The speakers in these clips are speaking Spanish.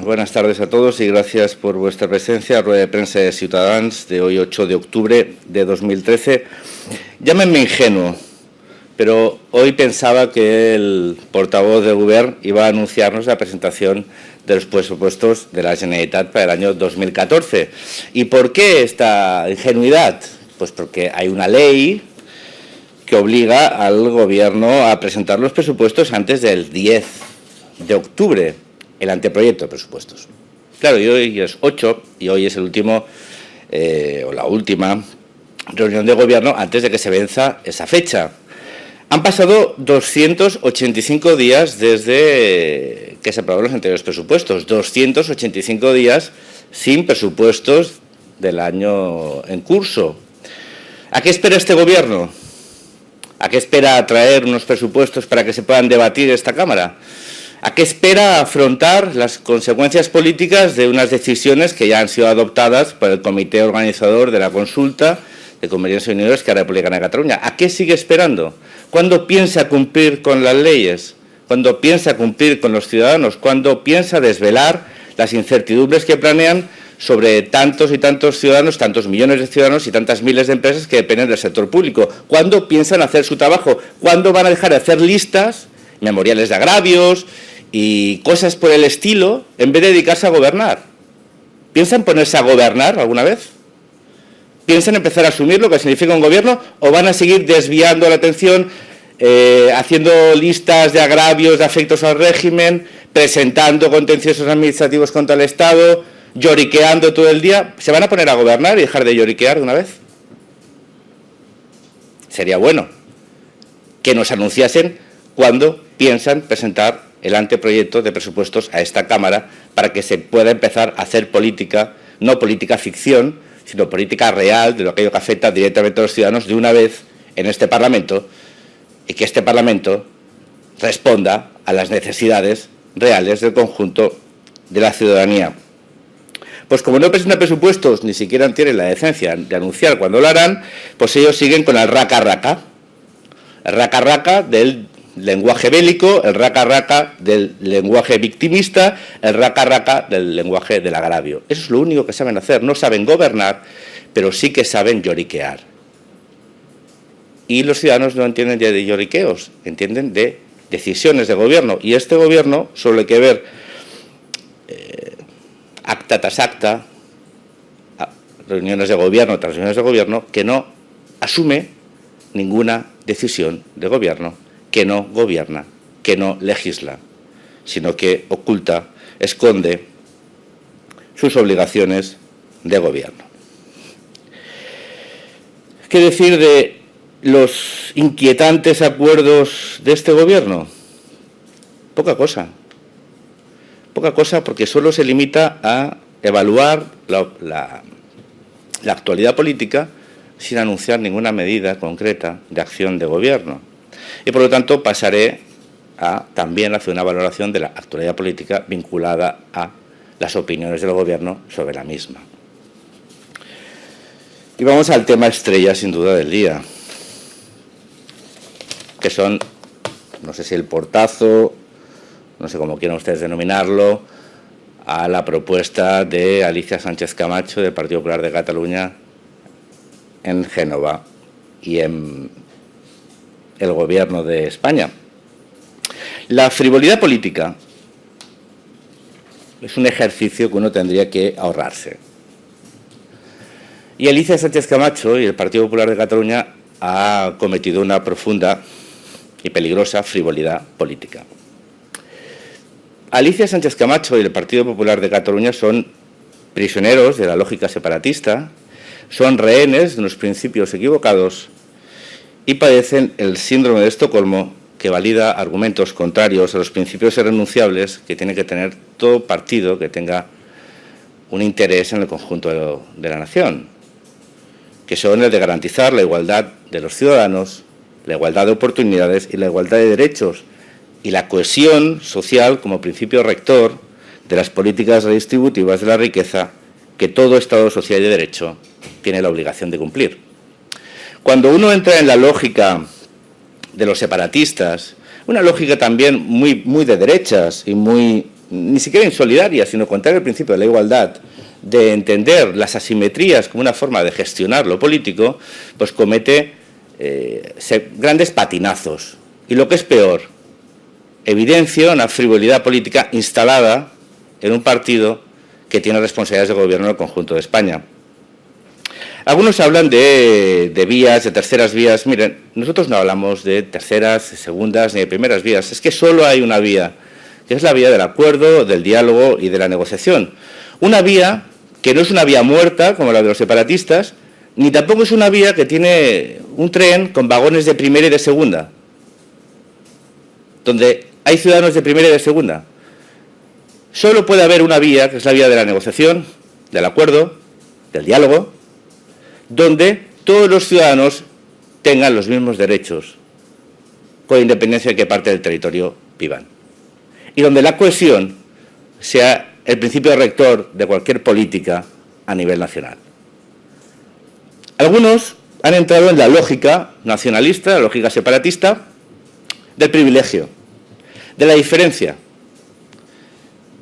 Buenas tardes a todos y gracias por vuestra presencia. Rueda de prensa de Ciutadans de hoy, 8 de octubre de 2013. Llámenme ingenuo, pero hoy pensaba que el portavoz del Govern iba a anunciarnos la presentación de los presupuestos de la Generalitat para el año 2014. ¿Y por qué esta ingenuidad? Pues porque hay una ley que obliga al Gobierno a presentar los presupuestos antes del 10 de octubre. El anteproyecto de presupuestos. Claro, y hoy es 8 y hoy es el último o la última reunión de gobierno antes de que se venza esa fecha. Han pasado 285 días desde que se aprobaron los anteriores presupuestos, 285 días sin presupuestos del año en curso. ¿A qué espera este gobierno? ¿A qué espera traer unos presupuestos para que se puedan debatir en esta Cámara? ¿A qué espera afrontar las consecuencias políticas de unas decisiones que ya han sido adoptadas por el comité organizador de la consulta de Convergencia y Unió y Esquerra Republicana de Cataluña? ¿A qué sigue esperando? ¿Cuándo piensa cumplir con las leyes? ¿Cuándo piensa cumplir con los ciudadanos? ¿Cuándo piensa desvelar las incertidumbres que planean sobre tantos y tantos ciudadanos, tantos millones de ciudadanos y tantas miles de empresas que dependen del sector público? ¿Cuándo piensan hacer su trabajo? ¿Cuándo van a dejar de hacer listas, memoriales de agravios y cosas por el estilo, en vez de dedicarse a gobernar? ¿Piensan ponerse a gobernar alguna vez? ¿Piensan empezar a asumir lo que significa un gobierno o van a seguir desviando la atención, haciendo listas de agravios, de afectos al régimen, presentando contenciosos administrativos contra el Estado, lloriqueando todo el día? ¿Se van a poner a gobernar y dejar de lloriquear de una vez? Sería bueno que nos anunciasen cuándo piensan presentar el anteproyecto de presupuestos a esta Cámara para que se pueda empezar a hacer política, no política ficción, sino política real de lo que afecta directamente a los ciudadanos de una vez en este Parlamento y que este Parlamento responda a las necesidades reales del conjunto de la ciudadanía. Pues como no presentan presupuestos, ni siquiera tienen la decencia de anunciar cuándo lo harán, pues ellos siguen con el raca-raca. El raca-raca del lenguaje bélico, el raca-raca del lenguaje victimista, el raca-raca del lenguaje del agravio. Eso es lo único que saben hacer. No saben gobernar, pero sí que saben lloriquear. Y los ciudadanos no entienden de lloriqueos, entienden de decisiones de gobierno. Y este gobierno solo hay que ver acta tras acta, reuniones de gobierno tras reuniones de gobierno, que no asume ninguna decisión de gobierno, que no gobierna, que no legisla, sino que oculta, esconde sus obligaciones de gobierno. ¿Qué decir de los inquietantes acuerdos de este gobierno? Poca cosa. Poca cosa, porque solo se limita a evaluar la actualidad política sin anunciar ninguna medida concreta de acción de gobierno. Y por lo tanto pasaré a también hacer una valoración de la actualidad política vinculada a las opiniones del Gobierno sobre la misma. Y vamos al tema estrella, sin duda, del día, que son, no sé si el portazo, no sé cómo quieran ustedes denominarlo, a la propuesta de Alicia Sánchez Camacho del Partido Popular de Cataluña en Génova y en el Gobierno de España. La frivolidad política es un ejercicio que uno tendría que ahorrarse. Y Alicia Sánchez Camacho y el Partido Popular de Cataluña ha cometido una profunda y peligrosa frivolidad política. Alicia Sánchez Camacho y el Partido Popular de Cataluña son prisioneros de la lógica separatista, son rehenes de unos principios equivocados y padecen el síndrome de Estocolmo, que valida argumentos contrarios a los principios irrenunciables que tiene que tener todo partido que tenga un interés en el conjunto de la nación, que son el de garantizar la igualdad de los ciudadanos, la igualdad de oportunidades y la igualdad de derechos, y la cohesión social como principio rector de las políticas redistributivas de la riqueza que todo Estado social y de derecho tiene la obligación de cumplir. Cuando uno entra en la lógica de los separatistas, una lógica también muy de derechas y muy ni siquiera insolidaria, sino contraria al principio de la igualdad, de entender las asimetrías como una forma de gestionar lo político, pues comete grandes patinazos. Y lo que es peor, evidencia una frivolidad política instalada en un partido que tiene responsabilidades de gobierno en el conjunto de España. Algunos hablan de vías, de terceras vías. Miren, nosotros no hablamos de terceras, segundas ni de primeras vías. Es que solo hay una vía, que es la vía del acuerdo, del diálogo y de la negociación. Una vía que no es una vía muerta, como la de los separatistas, ni tampoco es una vía que tiene un tren con vagones de primera y de segunda, donde hay ciudadanos de primera y de segunda. Solo puede haber una vía, que es la vía de la negociación, del acuerdo, del diálogo, donde todos los ciudadanos tengan los mismos derechos, con independencia de qué parte del territorio vivan. Y donde la cohesión sea el principio rector de cualquier política a nivel nacional. Algunos han entrado en la lógica nacionalista, la lógica separatista, del privilegio, de la diferencia.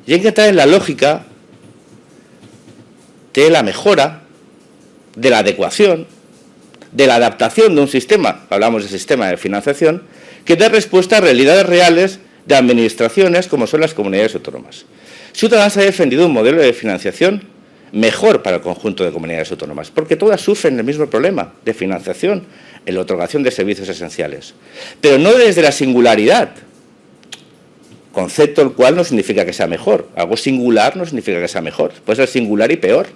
Y hay que entrar en la lógica de la mejora, de la adecuación, de la adaptación de un sistema, hablamos de sistema de financiación, que dé respuesta a realidades reales de administraciones como son las comunidades autónomas. Ciudadanos ha defendido un modelo de financiación mejor para el conjunto de comunidades autónomas, porque todas sufren el mismo problema de financiación en la otorgación de servicios esenciales, pero no desde la singularidad, concepto el cual no significa que sea mejor. Algo singular no significa que sea mejor, puede ser singular y peor,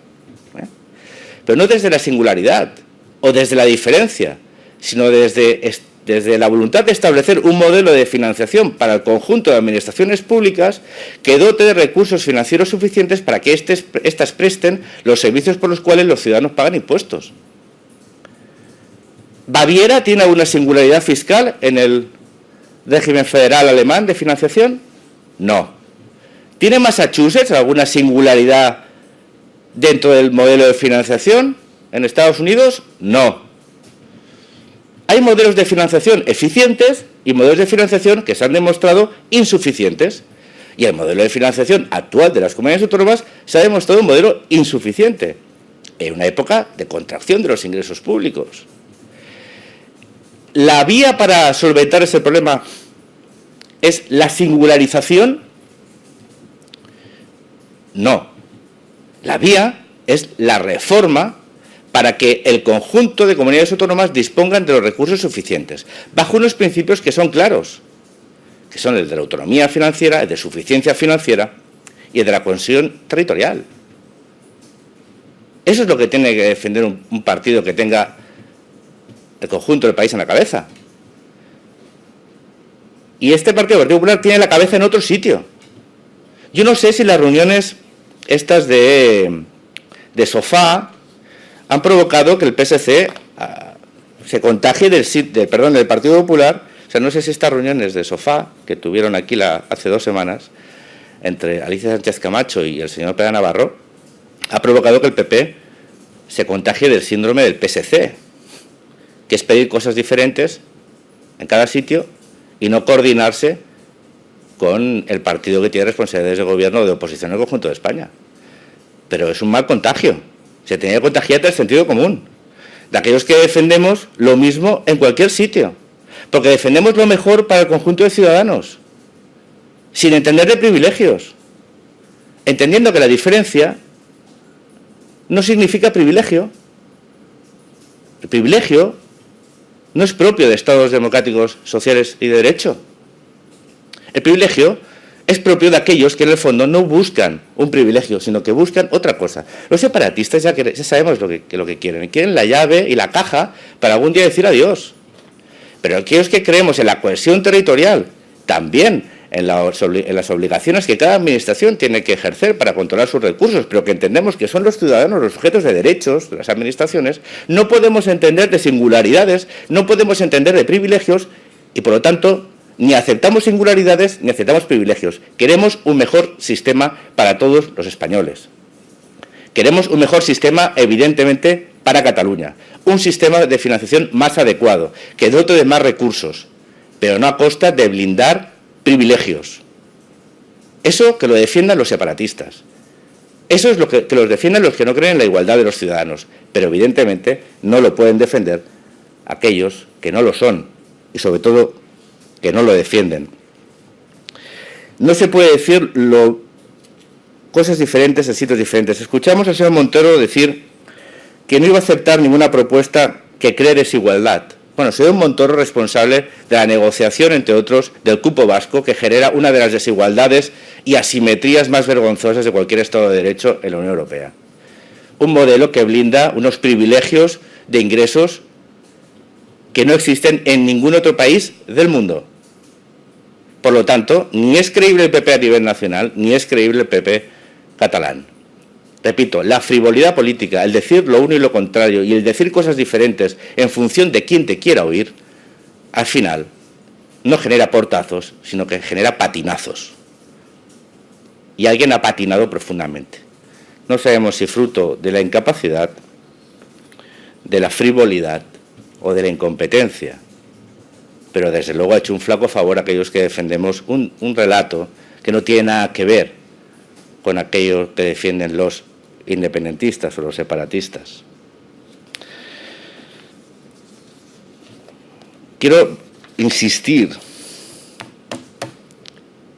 pero no desde la singularidad o desde la diferencia, sino desde la voluntad de establecer un modelo de financiación para el conjunto de administraciones públicas que dote de recursos financieros suficientes para que éstas presten los servicios por los cuales los ciudadanos pagan impuestos. ¿Baviera tiene alguna singularidad fiscal en el régimen federal alemán de financiación? No. ¿Tiene Massachusetts alguna singularidad dentro del modelo de financiación en Estados Unidos? No. Hay modelos de financiación eficientes y modelos de financiación que se han demostrado insuficientes. Y el modelo de financiación actual de las comunidades autónomas se ha demostrado un modelo insuficiente en una época de contracción de los ingresos públicos. ¿La vía para solventar ese problema es la singularización? No. La vía es la reforma para que el conjunto de comunidades autónomas dispongan de los recursos suficientes, bajo unos principios que son claros, que son el de la autonomía financiera, el de suficiencia financiera y el de la cohesión territorial. Eso es lo que tiene que defender un partido que tenga el conjunto del país en la cabeza. Y este Partido Popular tiene la cabeza en otro sitio. Yo no sé si las reuniones estas de sofá han provocado que el PSC se contagie del Partido Popular. O sea, no sé si estas reuniones de sofá que tuvieron aquí hace 2 semanas entre Alicia Sánchez Camacho y el señor Pera Navarro ha provocado que el PP se contagie del síndrome del PSC, que es pedir cosas diferentes en cada sitio y no coordinarse con el partido que tiene responsabilidades de gobierno o de oposición en el conjunto de España. Pero es un mal contagio. Se tenía que contagiar del sentido común, de aquellos que defendemos lo mismo en cualquier sitio, porque defendemos lo mejor para el conjunto de ciudadanos, sin entender de privilegios, entendiendo que la diferencia no significa privilegio. El privilegio no es propio de estados democráticos, sociales y de derecho. El privilegio es propio de aquellos que en el fondo no buscan un privilegio, sino que buscan otra cosa. Los separatistas ya sabemos lo que quieren. Quieren la llave y la caja para algún día decir adiós. Pero aquellos que creemos en la cohesión territorial, también en las obligaciones que cada administración tiene que ejercer para controlar sus recursos, pero que entendemos que son los ciudadanos los sujetos de derechos de las administraciones, no podemos entender de singularidades, no podemos entender de privilegios y, por lo tanto, ni aceptamos singularidades ni aceptamos privilegios. Queremos un mejor sistema para todos los españoles. Queremos un mejor sistema, evidentemente, para Cataluña. Un sistema de financiación más adecuado, que dote de más recursos, pero no a costa de blindar privilegios. Eso que lo defiendan los separatistas. Eso es lo que los defiendan los que no creen en la igualdad de los ciudadanos. Pero evidentemente no lo pueden defender aquellos que no lo son y sobre todo que no lo defienden. No se puede decir cosas diferentes en sitios diferentes. Escuchamos al señor Montoro decir que no iba a aceptar ninguna propuesta que cree desigualdad. Bueno, soy un Montoro responsable de la negociación, entre otros, del cupo vasco, que genera una de las desigualdades y asimetrías más vergonzosas de cualquier Estado de Derecho en la Unión Europea. Un modelo que blinda unos privilegios de ingresos que no existen en ningún otro país del mundo. Por lo tanto, ni es creíble el PP a nivel nacional, ni es creíble el PP catalán. Repito, la frivolidad política, el decir lo uno y lo contrario y el decir cosas diferentes en función de quién te quiera oír, al final no genera portazos, sino que genera patinazos. Y alguien ha patinado profundamente. No sabemos si fruto de la incapacidad, de la frivolidad o de la incompetencia, pero desde luego ha hecho un flaco favor a aquellos que defendemos un relato que no tiene nada que ver con aquellos que defienden los independentistas o los separatistas. Quiero insistir,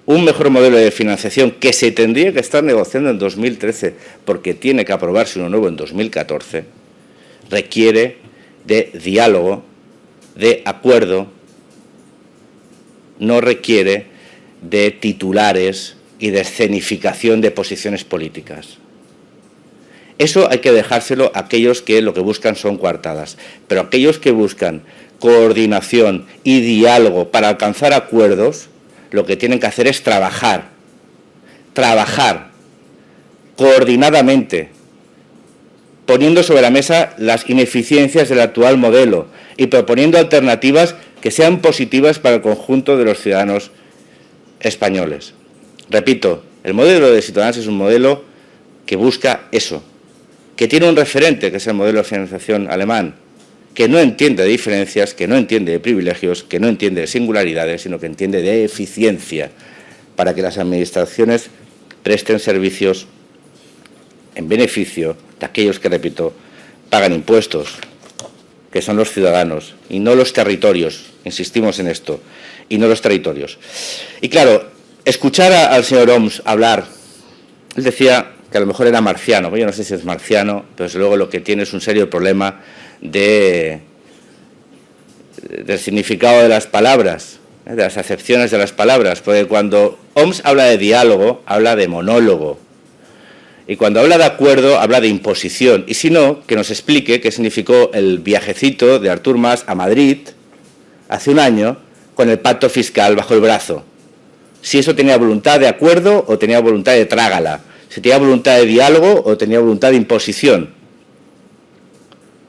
un mejor modelo de financiación que se tendría que estar negociando en 2013 porque tiene que aprobarse uno nuevo en 2014, requiere de diálogo, de acuerdo, no requiere de titulares y de escenificación de posiciones políticas. Eso hay que dejárselo a aquellos que lo que buscan son coartadas, pero aquellos que buscan coordinación y diálogo para alcanzar acuerdos, lo que tienen que hacer es trabajar coordinadamente, poniendo sobre la mesa las ineficiencias del actual modelo y proponiendo alternativas que sean positivas para el conjunto de los ciudadanos españoles. Repito, el modelo de Ciudadanos es un modelo que busca eso, que tiene un referente, que es el modelo de financiación alemán, que no entiende de diferencias, que no entiende de privilegios, que no entiende de singularidades, sino que entiende de eficiencia, para que las administraciones presten servicios en beneficio de aquellos que, repito, pagan impuestos, que son los ciudadanos, y no los territorios, insistimos en esto, y no los territorios. Y claro, escuchar al señor Homs hablar, él decía que a lo mejor era marciano, yo no sé si es marciano, pero desde luego lo que tiene es un serio problema del significado de las palabras, de las acepciones de las palabras, porque cuando Homs habla de diálogo, habla de monólogo, y cuando habla de acuerdo, habla de imposición, y si no, que nos explique qué significó el viajecito de Artur Mas a Madrid hace un año con el pacto fiscal bajo el brazo, si eso tenía voluntad de acuerdo o tenía voluntad de trágala, si tenía voluntad de diálogo o tenía voluntad de imposición.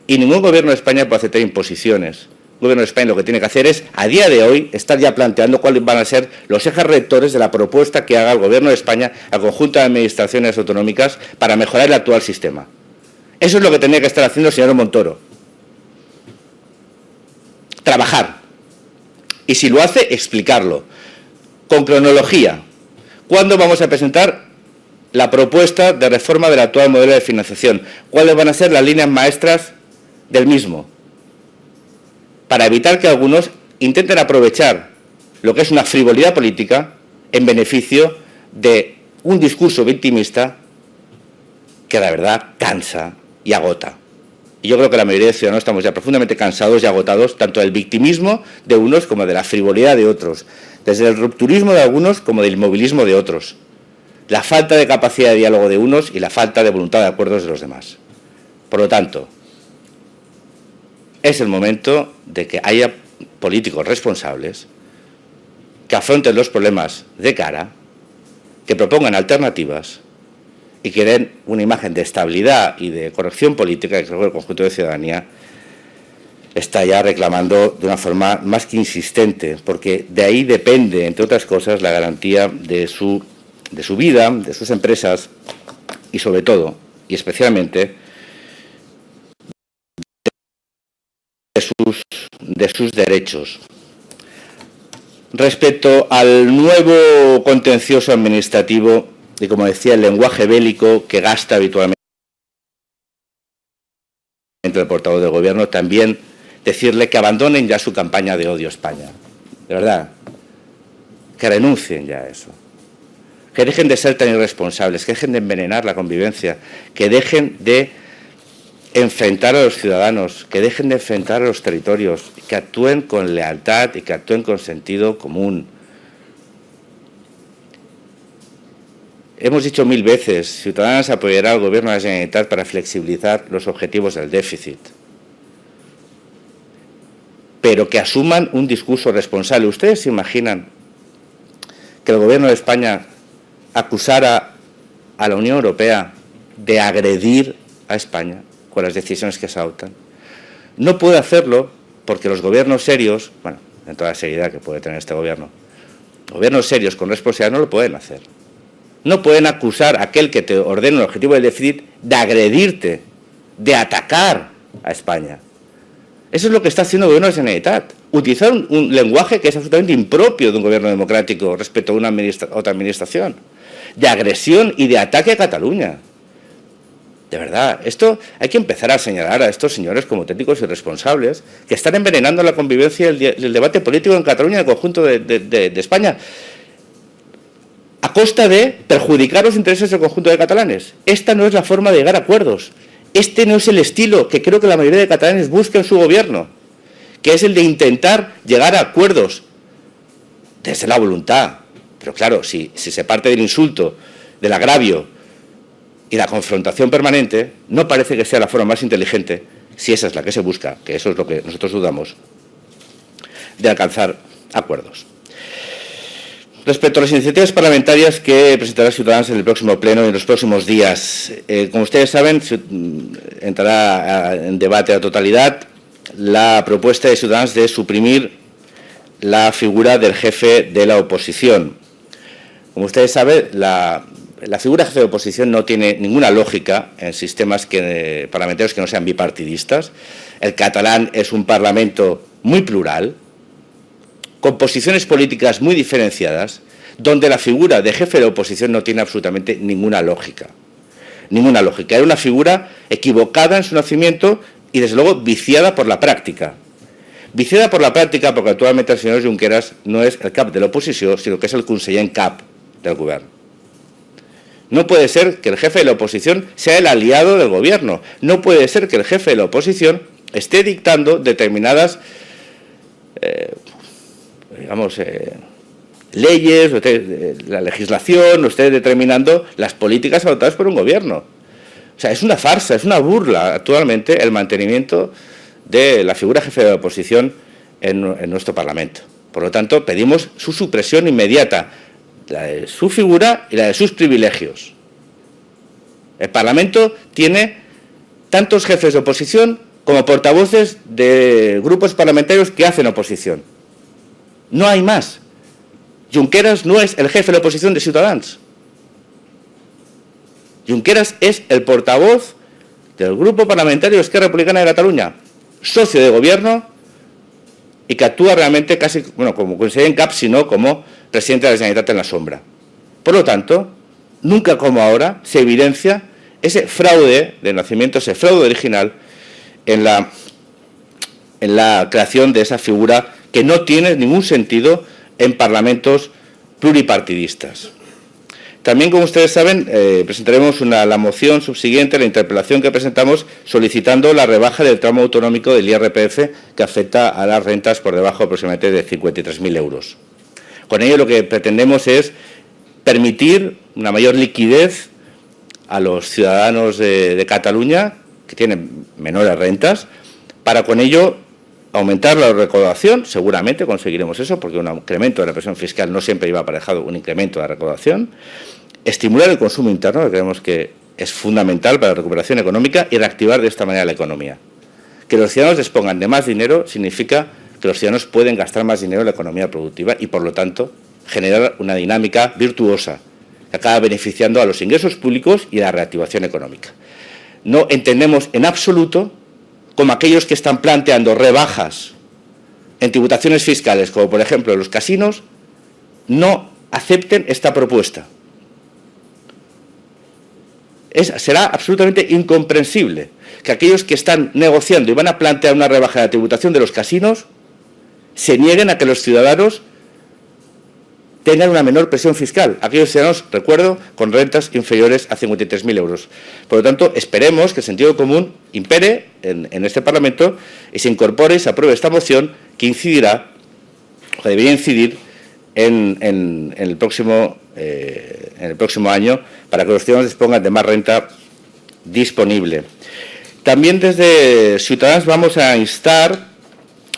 Y ningún gobierno de España puede aceptar imposiciones. El gobierno de España lo que tiene que hacer es, a día de hoy, estar ya planteando cuáles van a ser los ejes rectores de la propuesta que haga el gobierno de España al conjunto de administraciones autonómicas para mejorar el actual sistema. Eso es lo que tenía que estar haciendo el señor Montoro. Trabajar. Y si lo hace, explicarlo. Con cronología. ¿Cuándo vamos a presentar la propuesta de reforma del actual modelo de financiación? ¿Cuáles van a ser las líneas maestras del mismo? Para evitar que algunos intenten aprovechar lo que es una frivolidad política en beneficio de un discurso victimista que la verdad cansa y agota. Y yo creo que la mayoría de ciudadanos estamos ya profundamente cansados y agotados tanto del victimismo de unos como de la frivolidad de otros, desde el rupturismo de algunos como del inmovilismo de otros, la falta de capacidad de diálogo de unos y la falta de voluntad de acuerdos de los demás. Por lo tanto, es el momento de que haya políticos responsables que afronten los problemas de cara, que propongan alternativas y que den una imagen de estabilidad y de corrección política que creo que el conjunto de ciudadanía está ya reclamando de una forma más que insistente, porque de ahí depende, entre otras cosas, la garantía de su vida, de sus empresas y sobre todo, y especialmente, de sus derechos. Respecto al nuevo contencioso administrativo y, como decía, el lenguaje bélico que gasta habitualmente el portavoz del Gobierno, también decirle que abandonen ya su campaña de odio a España. De verdad, que renuncien ya a eso. Que dejen de ser tan irresponsables, que dejen de envenenar la convivencia, que dejen de enfrentar a los ciudadanos, que dejen de enfrentar a los territorios, que actúen con lealtad y que actúen con sentido común. Hemos dicho 1000 veces, Ciudadanos apoyará al Gobierno de la Generalitat para flexibilizar los objetivos del déficit, pero que asuman un discurso responsable. ¿Ustedes se imaginan que el Gobierno de España acusara a la Unión Europea de agredir a España con las decisiones que se adoptan? No puede hacerlo porque los gobiernos serios, bueno, en toda la seriedad que puede tener este gobierno, gobiernos serios con responsabilidad no lo pueden hacer. No pueden acusar a aquel que te ordena el objetivo del déficit de agredirte, de atacar a España. Eso es lo que está haciendo el Gobierno de la Generalitat. Utilizar un lenguaje que es absolutamente impropio de un gobierno democrático respecto a una otra administración, de agresión y de ataque a Cataluña. De verdad, esto hay que empezar a señalar a estos señores como auténticos irresponsables que están envenenando la convivencia y el debate político en Cataluña y en el conjunto de España, a costa de perjudicar los intereses del conjunto de catalanes. Esta no es la forma de llegar a acuerdos. Este no es el estilo que creo que la mayoría de catalanes busca en su gobierno, que es el de intentar llegar a acuerdos desde la voluntad. Pero claro, si se parte del insulto, del agravio y la confrontación permanente, no parece que sea la forma más inteligente, si esa es la que se busca, que eso es lo que nosotros dudamos, de alcanzar acuerdos. Respecto a las iniciativas parlamentarias que presentará Ciudadanos en el próximo pleno y en los próximos días, como ustedes saben, entrará en debate a la totalidad la propuesta de Ciudadanos de suprimir la figura del jefe de la oposición. Como ustedes saben, la figura de jefe de oposición no tiene ninguna lógica en sistemas parlamentarios que no sean bipartidistas. El catalán es un parlamento muy plural, con posiciones políticas muy diferenciadas, donde la figura de jefe de la oposición no tiene absolutamente ninguna lógica. Ninguna lógica. Era una figura equivocada en su nacimiento y, desde luego, viciada por la práctica. Viciada por la práctica porque actualmente el señor Junqueras no es el cap de la oposición, sino que es el conseller en cap del gobierno. No puede ser que el jefe de la oposición sea el aliado del gobierno. No puede ser que el jefe de la oposición esté dictando determinadas leyes, la legislación, esté determinando las políticas adoptadas por un gobierno. O sea, es una farsa, es una burla actualmente el mantenimiento de la figura jefe de la oposición en nuestro Parlamento. Por lo tanto, pedimos su supresión inmediata, la de su figura y la de sus privilegios. El Parlamento tiene tantos jefes de oposición como portavoces de grupos parlamentarios que hacen oposición. No hay más. Junqueras no es el jefe de la oposición de Ciudadanos. Junqueras es el portavoz del Grupo Parlamentario de Esquerra Republicana de Cataluña, socio de gobierno y que actúa realmente casi, bueno, como conseller en cap, sino como presidente de la Generalitat en la sombra. Por lo tanto, nunca como ahora se evidencia ese fraude de nacimiento, ese fraude original en la creación de esa figura que no tiene ningún sentido en parlamentos pluripartidistas. También, como ustedes saben, presentaremos la moción subsiguiente a la interpelación que presentamos solicitando la rebaja del tramo autonómico del IRPF que afecta a las rentas por debajo aproximadamente de 53.000 euros. Con ello lo que pretendemos es permitir una mayor liquidez a los ciudadanos de Cataluña que tienen menores rentas, para con ello aumentar la recaudación. Seguramente conseguiremos eso, porque un incremento de la presión fiscal no siempre lleva aparejado un incremento de la recaudación. Estimular el consumo interno, que creemos que es fundamental para la recuperación económica, y reactivar de esta manera la economía. Que los ciudadanos dispongan de más dinero significa que los ciudadanos pueden gastar más dinero en la economía productiva y, por lo tanto, generar una dinámica virtuosa que acaba beneficiando a los ingresos públicos y a la reactivación económica. No entendemos en absoluto como aquellos que están planteando rebajas en tributaciones fiscales, como por ejemplo los casinos, no acepten esta propuesta. Será absolutamente incomprensible que aquellos que están negociando y van a plantear una rebaja de la tributación de los casinos se nieguen a que los ciudadanos tengan una menor presión fiscal. Aquellos ciudadanos, recuerdo, con rentas inferiores a 53.000 euros. Por lo tanto, esperemos que el sentido común impere en este Parlamento y se incorpore y se apruebe esta moción que incidirá, o debería incidir, en el próximo año para que los ciudadanos dispongan de más renta disponible. También desde Ciutadans vamos a instar,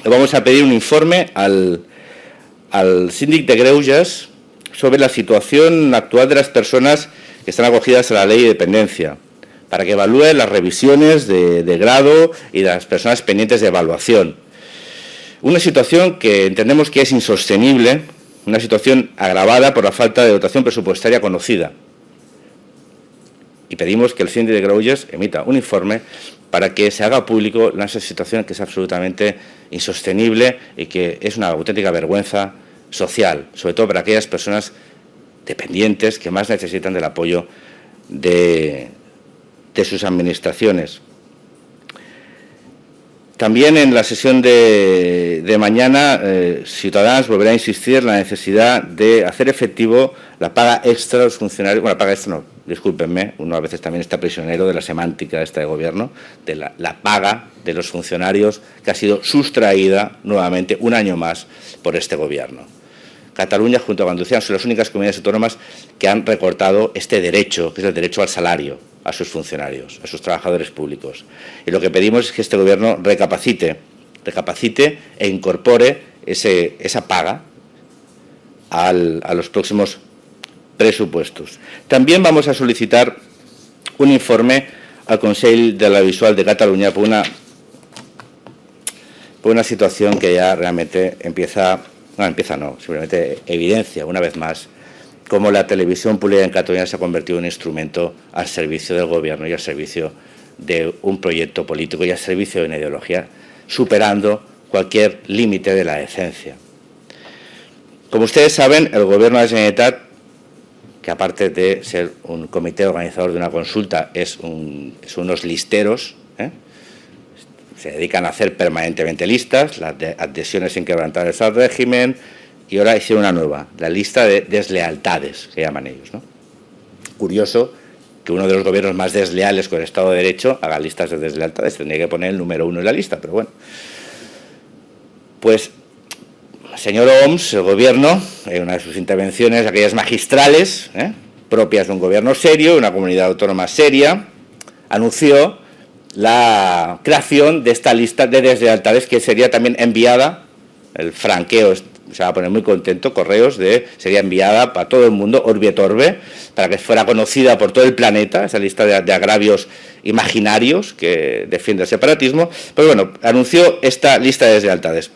vamos a pedir un informe al síndic de Greuges sobre la situación actual de las personas que están acogidas a la ley de dependencia, para que evalúe las revisiones de grado y las personas pendientes de evaluación. Una situación que entendemos que es insostenible, una situación agravada por la falta de dotación presupuestaria conocida. Y pedimos que el síndic de Greuges emita un informe para que se haga público esa situación que es absolutamente insostenible y que es una auténtica vergüenza social, sobre todo para aquellas personas dependientes que más necesitan del apoyo de sus administraciones. También en la sesión de mañana, Ciutadans volverá a insistir en la necesidad de hacer efectivo la paga extra a los funcionarios. Bueno, la paga extra no, discúlpenme, uno a veces también está prisionero de la semántica de este gobierno, de la paga de los funcionarios que ha sido sustraída nuevamente un año más por este gobierno. Cataluña, junto a Andalucía, son las únicas comunidades autónomas que han recortado este derecho, que es el derecho al salario, a sus funcionarios, a sus trabajadores públicos. Y lo que pedimos es que este gobierno recapacite e incorpore esa paga a los próximos presupuestos. También vamos a solicitar un informe al Consell de l'Audiovisual de Cataluña por una situación que ya realmente simplemente evidencia una vez más cómo la televisión pública en Cataluña se ha convertido en un instrumento al servicio del gobierno y al servicio de un proyecto político y al servicio de una ideología, superando cualquier límite de la decencia. Como ustedes saben, el Gobierno de la Generalitat, que aparte de ser un comité organizador de una consulta, son unos listeros, se dedican a hacer permanentemente listas, las de adhesiones inquebrantables al régimen, y ahora hicieron una nueva, la lista de deslealtades, que llaman ellos, ¿no? Curioso que uno de los gobiernos más desleales con el Estado de Derecho haga listas de deslealtades, tendría que poner el número 1 en la lista, pero bueno. Pues, señor Homs, el gobierno, en una de sus intervenciones, aquellas magistrales, propias de un gobierno serio, una comunidad autónoma seria, anunció la creación de esta lista de deslealtades que sería también enviada, el franqueo se va a poner muy contento, sería enviada para todo el mundo, Orbi et Orbe, para que fuera conocida por todo el planeta, esa lista de agravios imaginarios que defiende el separatismo. Pero bueno, anunció esta lista de deslealtades.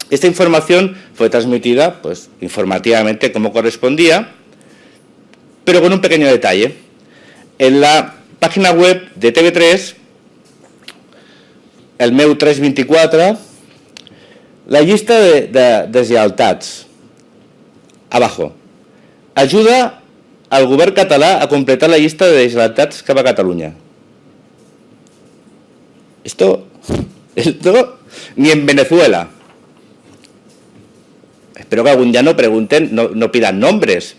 Esta información fue transmitida, pues, informativamente como correspondía, pero con un pequeño detalle. En la página web de TV3, el meu 324, la llista de deslleialtats, abajo, ajuda al govern català a completar la llista de deslleialtats cap a Catalunya. Esto ni en Venezuela. Espero que algún día no pregunten, no pidan nombres,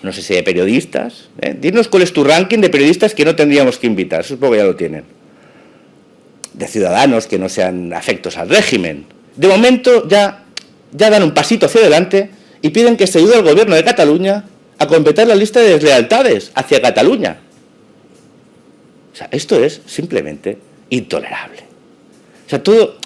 no sé si de periodistas. Dinos cuál es tu ranking de periodistas que no tendríamos que invitar, supongo que ya lo tienen. De ciudadanos que no sean afectos al régimen. De momento ya dan un pasito hacia adelante y piden que se ayude al gobierno de Cataluña a completar la lista de deslealtades hacia Cataluña. O sea, esto es simplemente intolerable. O sea, todo...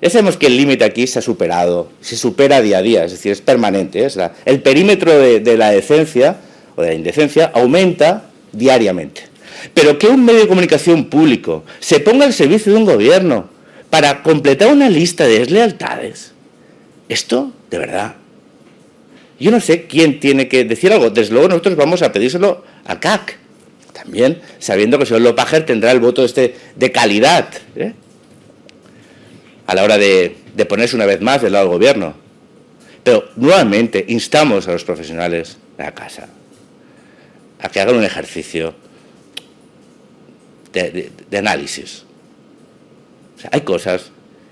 Ya sabemos que el límite aquí se ha superado, se supera día a día, es decir, es permanente. El perímetro de la decencia o de la indecencia aumenta diariamente. Pero que un medio de comunicación público se ponga al servicio de un gobierno para completar una lista de deslealtades, esto, de verdad, yo no sé quién tiene que decir algo. Desde luego nosotros vamos a pedírselo al CAC, también sabiendo que el señor Lopager tendrá el voto de calidad, a la hora de ponerse una vez más del lado del gobierno. Pero nuevamente instamos a los profesionales de la casa a que hagan un ejercicio de análisis. O sea, hay cosas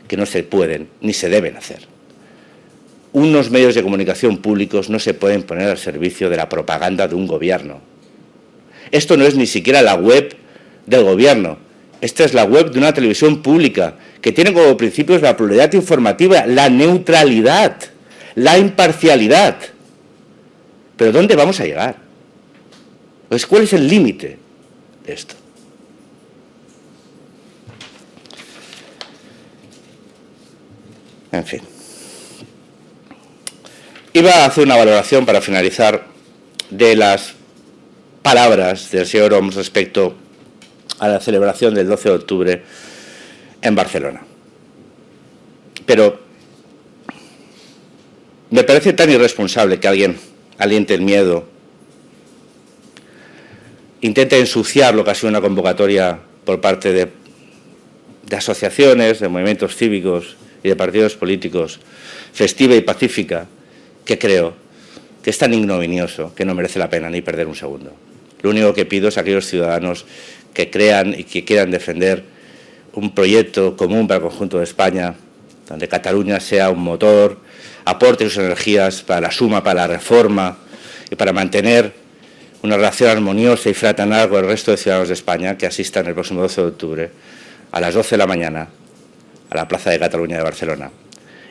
que no se pueden ni se deben hacer. Unos medios de comunicación públicos no se pueden poner al servicio de la propaganda de un gobierno. Esto no es ni siquiera la web del gobierno. Esta es la web de una televisión pública que tiene como principios la pluralidad informativa, la neutralidad, la imparcialidad. ¿Pero dónde vamos a llegar? Pues, ¿cuál es el límite de esto? En fin. Iba a hacer una valoración para finalizar de las palabras del señor Homs respecto a la celebración del 12 de octubre en Barcelona. Pero me parece tan irresponsable que alguien aliente el miedo, intente ensuciar lo que ha sido una convocatoria por parte de asociaciones, de movimientos cívicos y de partidos políticos, festiva y pacífica, que creo que es tan ignominioso que no merece la pena ni perder un segundo. Lo único que pido es a aquellos ciudadanos que crean y que quieran defender un proyecto común para el conjunto de España, donde Cataluña sea un motor, aporte sus energías para la suma, para la reforma y para mantener una relación armoniosa y fraternal con el resto de ciudadanos de España, que asistan el próximo 12 de octubre a las 12 de la mañana a la Plaza de Cataluña de Barcelona.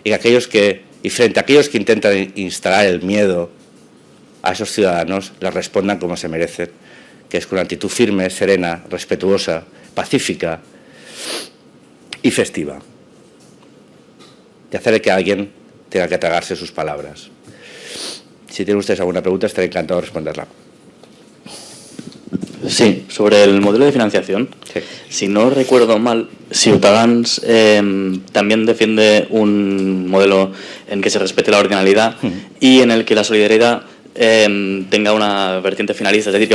Y frente a aquellos que intentan instalar el miedo a esos ciudadanos, les respondan como se merecen, que es con una actitud firme, serena, respetuosa, pacífica y festiva. Y hacer que alguien tenga que tragarse sus palabras. Si tienen ustedes alguna pregunta, estaré encantado de responderla. Sí, sobre el modelo de financiación. Sí. Si no recuerdo mal, Ciutadans también defiende un modelo en que se respete la ordinalidad y en el que la solidaridad tenga una vertiente finalista, es decir,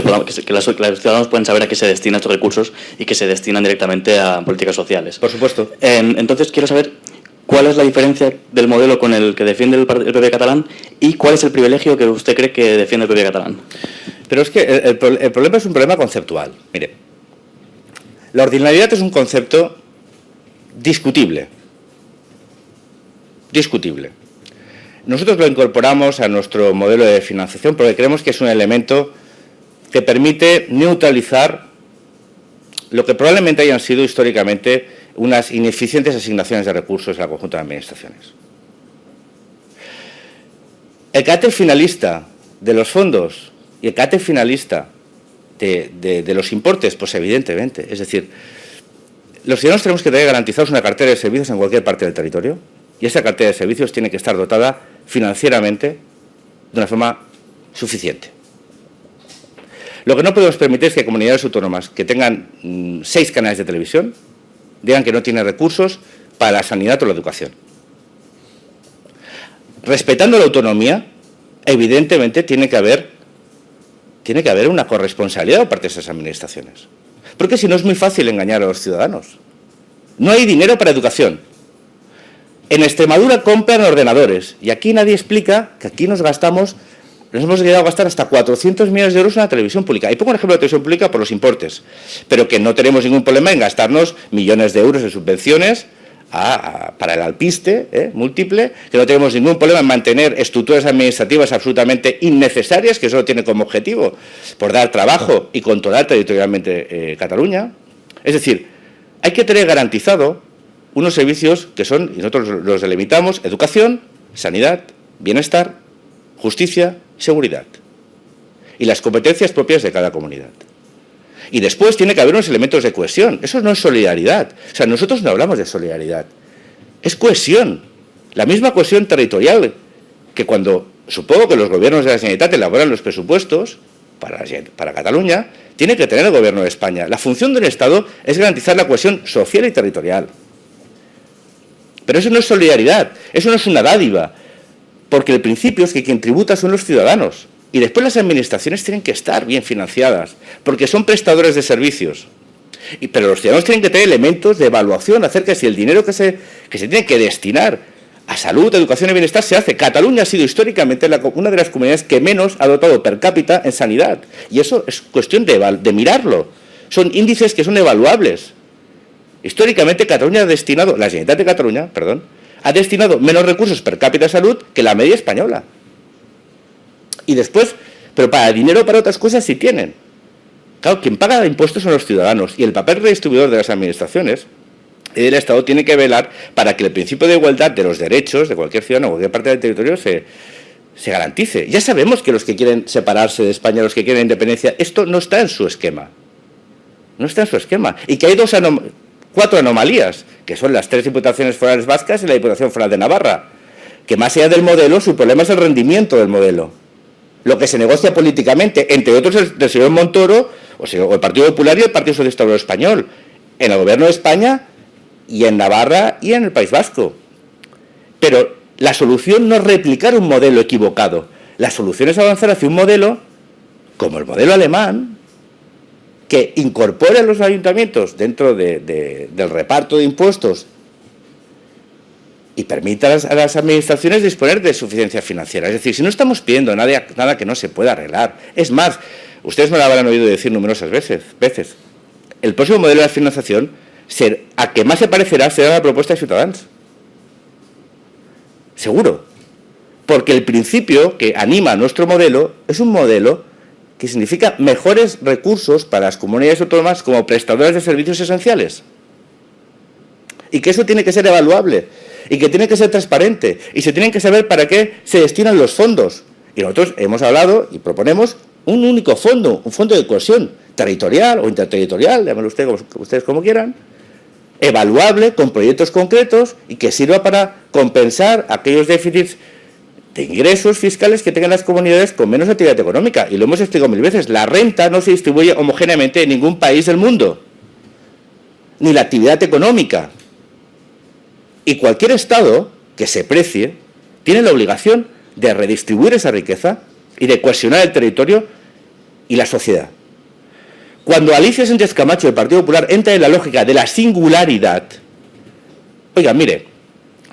que los ciudadanos pueden saber a qué se destinan estos recursos y que se destinan directamente a políticas sociales. Por supuesto. Entonces, quiero saber cuál es la diferencia del modelo con el que defiende el PP catalán y cuál es el privilegio que usted cree que defiende el PP catalán. Pero es que el problema es un problema conceptual. Mire, la ordinalidad es un concepto discutible. Discutible. Nosotros lo incorporamos a nuestro modelo de financiación porque creemos que es un elemento que permite neutralizar lo que probablemente hayan sido históricamente unas ineficientes asignaciones de recursos al conjunto de administraciones. El carácter finalista de los fondos y el carácter finalista de los importes, pues evidentemente. Es decir, los ciudadanos tenemos que tener garantizados una cartera de servicios en cualquier parte del territorio y esa cartera de servicios tiene que estar dotada financieramente de una forma suficiente. Lo que no podemos permitir es que comunidades autónomas que tengan 6 canales de televisión digan que no tienen recursos para la sanidad o la educación. Respetando la autonomía, evidentemente tiene que haber una corresponsabilidad por parte de esas administraciones. Porque si no es muy fácil engañar a los ciudadanos. No hay dinero para educación. En Extremadura compran ordenadores y aquí nadie explica que aquí nos hemos llegado a gastar hasta 400 millones de euros en la televisión pública. Y pongo el ejemplo de la televisión pública por los importes, pero que no tenemos ningún problema en gastarnos millones de euros en subvenciones para el alpiste múltiple, que no tenemos ningún problema en mantener estructuras administrativas absolutamente innecesarias, que solo tienen como objetivo por dar trabajo y controlar territorialmente Cataluña. Es decir, hay que tener garantizado unos servicios que son, y nosotros los delimitamos, educación, sanidad, bienestar, justicia y seguridad. Y las competencias propias de cada comunidad. Y después tiene que haber unos elementos de cohesión. Eso no es solidaridad. O sea, nosotros no hablamos de solidaridad. Es cohesión. La misma cohesión territorial que cuando, supongo que los gobiernos de la Generalitat elaboran los presupuestos para Cataluña, tiene que tener el gobierno de España. La función del Estado es garantizar la cohesión social y territorial. Pero eso no es solidaridad, eso no es una dádiva, porque el principio es que quien tributa son los ciudadanos y después las administraciones tienen que estar bien financiadas, porque son prestadores de servicios. Pero los ciudadanos tienen que tener elementos de evaluación acerca de si el dinero que se tiene que destinar a salud, educación y bienestar se hace. Cataluña ha sido históricamente una de las comunidades que menos ha dotado per cápita en sanidad. Y eso es cuestión de mirarlo. Son índices que son evaluables. Históricamente Cataluña ha destinado, la Generalitat de Cataluña, perdón, ha destinado menos recursos per cápita a salud que la media española. Y después, pero para dinero para otras cosas sí tienen. Claro, quien paga impuestos son los ciudadanos y el papel redistribuidor de las administraciones y del Estado tiene que velar para que el principio de igualdad de los derechos de cualquier ciudadano o cualquier parte del territorio se garantice. Ya sabemos que los que quieren separarse de España, los que quieren independencia, esto no está en su esquema. No está en su esquema. Y que hay 4 anomalías, que son las 3 diputaciones forales vascas y la Diputación Foral de Navarra, que más allá del modelo, su problema es el rendimiento del modelo. Lo que se negocia políticamente, entre otros del señor Montoro, o el Partido Popular y el Partido Socialista Obrero Español, en el Gobierno de España y en Navarra y en el País Vasco. Pero la solución no es replicar un modelo equivocado. La solución es avanzar hacia un modelo como el modelo alemán, que incorpore a los ayuntamientos dentro del reparto de impuestos y permita a las administraciones disponer de suficiencia financiera. Es decir, si no estamos pidiendo nada que no se pueda arreglar. Es más, ustedes me lo habrán oído decir numerosas veces. El próximo modelo de financiación, a que más se parecerá, será la propuesta de Ciutadans. Seguro. Porque el principio que anima nuestro modelo es un modelo que significa mejores recursos para las comunidades autónomas como prestadoras de servicios esenciales. Y que eso tiene que ser evaluable, y que tiene que ser transparente, y se tienen que saber para qué se destinan los fondos. Y nosotros hemos hablado y proponemos un único fondo, un fondo de cohesión territorial o interterritorial, llámelo ustedes como quieran, evaluable, con proyectos concretos y que sirva para compensar aquellos déficits de ingresos fiscales que tengan las comunidades con menos actividad económica. Y lo hemos explicado 1000 veces, la renta no se distribuye homogéneamente en ningún país del mundo, ni la actividad económica. Y cualquier Estado que se precie tiene la obligación de redistribuir esa riqueza y de cohesionar el territorio y la sociedad. Cuando Alicia Sánchez Camacho del Partido Popular entra en la lógica de la singularidad, oiga, mire,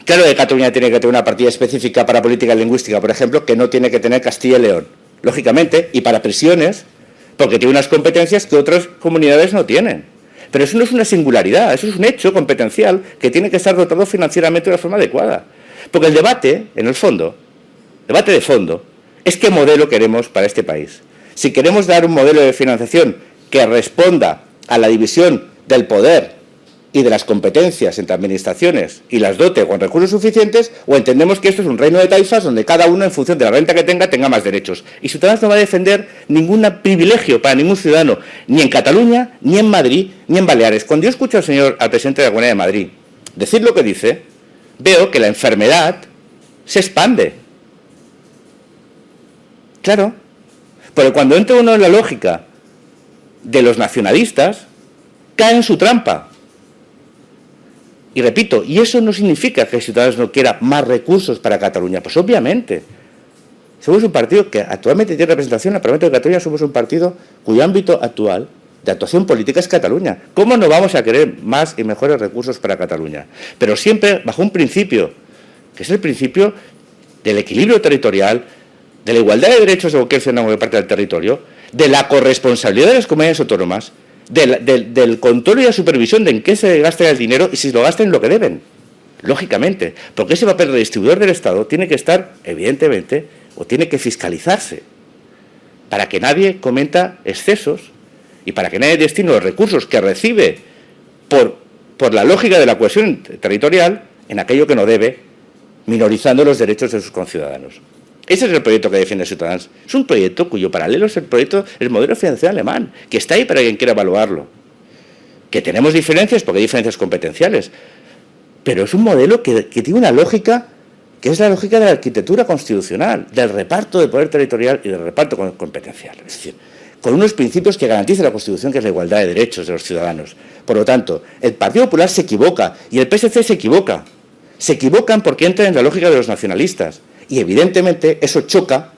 claro que Cataluña tiene que tener una partida específica para política lingüística, por ejemplo, que no tiene que tener Castilla y León, lógicamente, y para prisiones, porque tiene unas competencias que otras comunidades no tienen. Pero eso no es una singularidad, eso es un hecho competencial que tiene que estar dotado financieramente de una forma adecuada. Porque el debate, en el fondo, debate de fondo, es qué modelo queremos para este país. Si queremos dar un modelo de financiación que responda a la división del poder y de las competencias entre administraciones y las dote con recursos suficientes, o entendemos que esto es un reino de taifas donde cada uno, en función de la renta que tenga más derechos. Y Ciudadanos no va a defender ningún privilegio para ningún ciudadano, ni en Cataluña, ni en Madrid, ni en Baleares. Cuando yo escucho al presidente de la Comunidad de Madrid decir lo que dice, veo que la enfermedad se expande. Claro, porque cuando entra uno en la lógica de los nacionalistas, cae en su trampa. Y repito, y eso no significa que Ciudadanos no quiera más recursos para Cataluña. Pues obviamente. Somos un partido que actualmente tiene representación en el Parlamento de Cataluña, somos un partido cuyo ámbito actual de actuación política es Cataluña. ¿Cómo no vamos a querer más y mejores recursos para Cataluña? Pero siempre bajo un principio, que es el principio del equilibrio territorial, de la igualdad de derechos de cualquier ciudadano de parte del territorio, de la corresponsabilidad de las comunidades autónomas, del control y la supervisión de en qué se gasta el dinero y si lo gastan en lo que deben, lógicamente, porque ese papel redistribuidor del Estado tiene que estar, evidentemente, o tiene que fiscalizarse, para que nadie cometa excesos y para que nadie destine los recursos que recibe por la lógica de la cohesión territorial en aquello que no debe, minorizando los derechos de sus conciudadanos. Ese es el proyecto que defiende Ciudadanos. Es un proyecto cuyo paralelo es el modelo financiero alemán, que está ahí para quien quiera evaluarlo. Que tenemos diferencias, porque hay diferencias competenciales, pero es un modelo que tiene una lógica, que es la lógica de la arquitectura constitucional, del reparto de poder territorial y del reparto competencial. Es decir, con unos principios que garantiza la Constitución, que es la igualdad de derechos de los ciudadanos. Por lo tanto, el Partido Popular se equivoca y el PSC se equivoca. Se equivocan porque entran en la lógica de los nacionalistas. Y evidentemente eso choca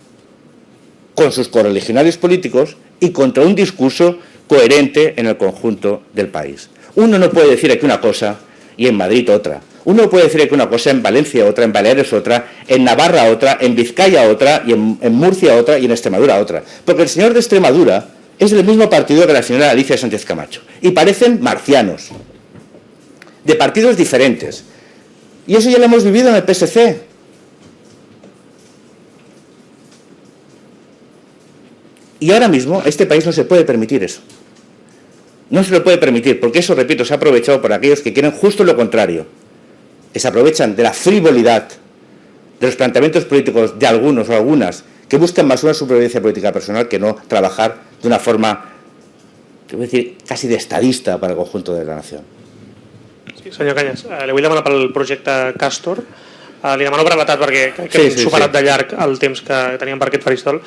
con sus correligionarios políticos y contra un discurso coherente en el conjunto del país. Uno no puede decir aquí una cosa y en Madrid otra. Uno puede decir que una cosa en Valencia, otra en Baleares, otra en Navarra, otra en Vizcaya, otra y en Murcia, otra y en Extremadura, otra. Porque el señor de Extremadura es del mismo partido que la señora Alicia Sánchez Camacho. Y parecen marcianos, de partidos diferentes. Y eso ya lo hemos vivido en el PSC. Y ahora mismo este país no se puede permitir eso. No se lo puede permitir, porque eso, repito, se ha aprovechado por aquellos que quieren justo lo contrario. Que se aprovechan de la frivolidad, de los planteamientos políticos de algunos o algunas, que buscan más una supervivencia política personal que no trabajar de una forma, te voy a decir, casi de estadista para el conjunto de la nación. Sí, senyor Cañas, li vull demanar pel projecte Castor. Li demano brevetat perquè crec que hem superat de llarg el temps que teníem per aquest faristol.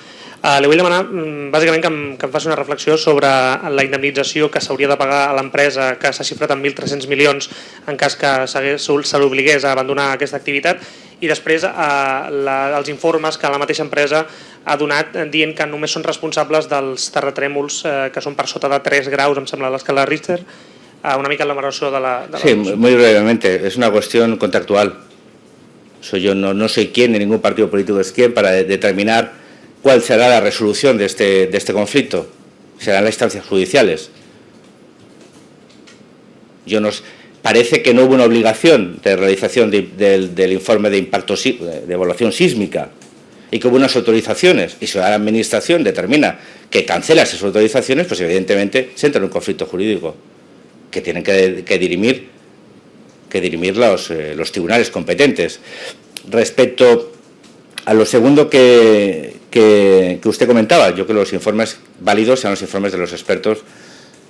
Li vull demanar, bàsicament, que em faci una reflexió sobre la indemnització que s'hauria de pagar a l'empresa, que s'ha xifrat en 1.300 milions en cas que se l'obligués a abandonar aquesta activitat, i després els informes que la mateixa empresa ha donat dient que només són responsables dels terratrèmols que són per sota de 3 graus, em sembla, a l'escala Richter. Una mica la valoració de la... Sí, muy brevemente. Es una cuestión contractual. Yo no soy quién, ni ningún partido político es quién para determinar cuál será la resolución de este conflicto. Serán las instancias judiciales. Parece que no hubo una obligación de realización del informe de impacto, de evaluación sísmica, y que hubo unas autorizaciones, y si la administración determina que cancela esas autorizaciones, pues evidentemente se entra en un conflicto jurídico que tienen que dirimir los tribunales competentes. Respecto a lo segundo que usted comentaba, yo creo que los informes válidos serán los informes de los expertos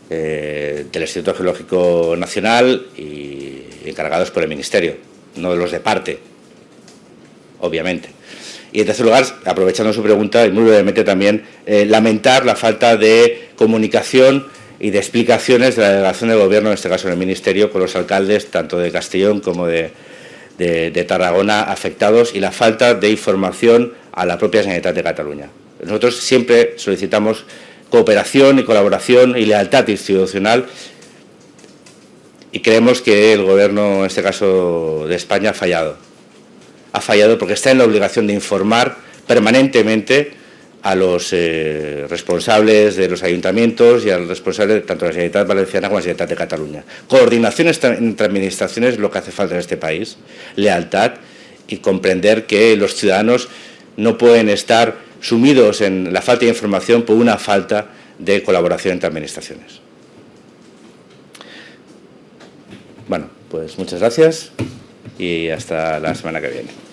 del Instituto Geológico Nacional y encargados por el Ministerio, no de los de parte, obviamente. Y en tercer lugar, aprovechando su pregunta, y muy brevemente también, lamentar la falta de comunicación y de explicaciones de la delegación del Gobierno, en este caso en el Ministerio, con los alcaldes tanto de Castellón como de Tarragona afectados, y la falta de información a la propia Generalitat de Cataluña. Nosotros siempre solicitamos cooperación y colaboración y lealtad institucional, y creemos que el Gobierno, en este caso de España, ha fallado. Ha fallado porque está en la obligación de informar permanentemente a los responsables de los ayuntamientos y a los responsables tanto de la Generalitat Valenciana como de la Generalitat de Cataluña. Coordinación entre administraciones es lo que hace falta en este país, lealtad y comprender que los ciudadanos no pueden estar sumidos en la falta de información por una falta de colaboración entre administraciones. Bueno, pues muchas gracias y hasta la semana que viene.